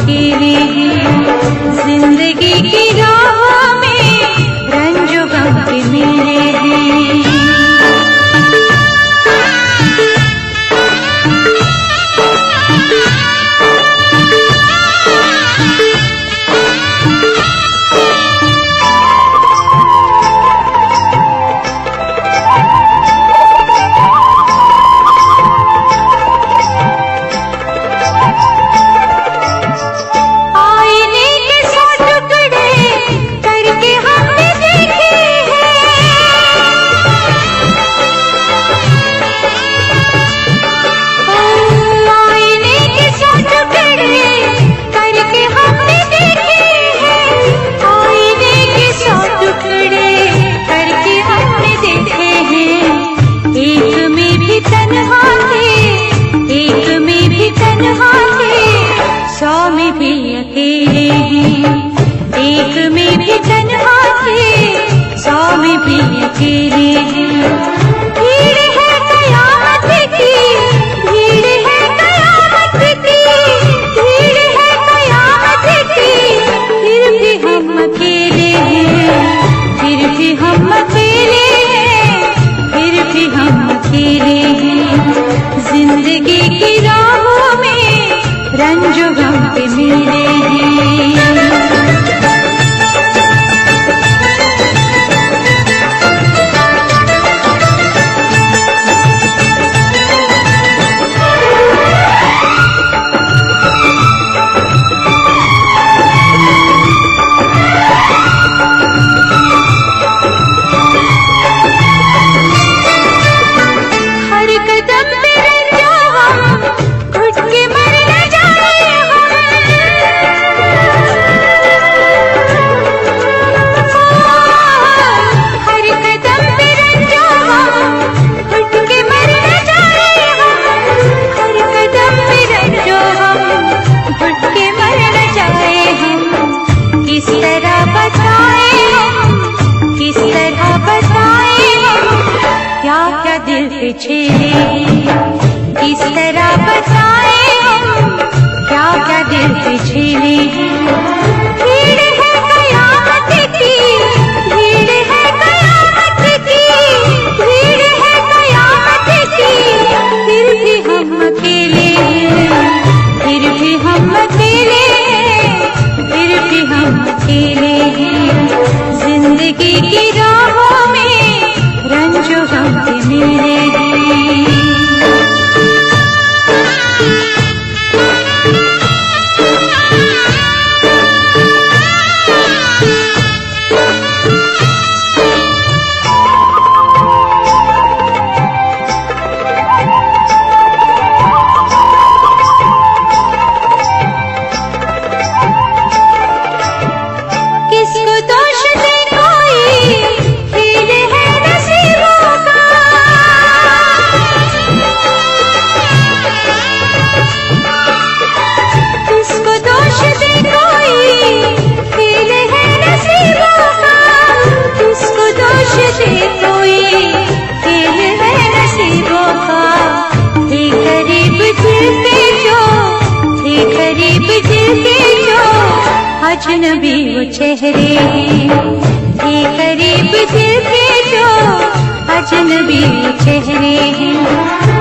अकेले हैं। जिंदगी की राह में रंजो गम के मेले हैं। जिंदगी की राहों में रंजो गम के मेले हैं। किस तरह बताए हम क्या क्या दिल पे झेले हैं। भीड़ है कयामत की, भीड़ है कयामत की, भीड़ है कयामत की, फिर भी हम अकेले हैं, फिर भी हम अकेले हैं, फिर भी हम अकेले हैं। जिंदगी की राहों में रंजो गम के मेले हैं। अजनबी वो चेहरे थे करीब दिल के जो अजनबी वो चेहरे हैं।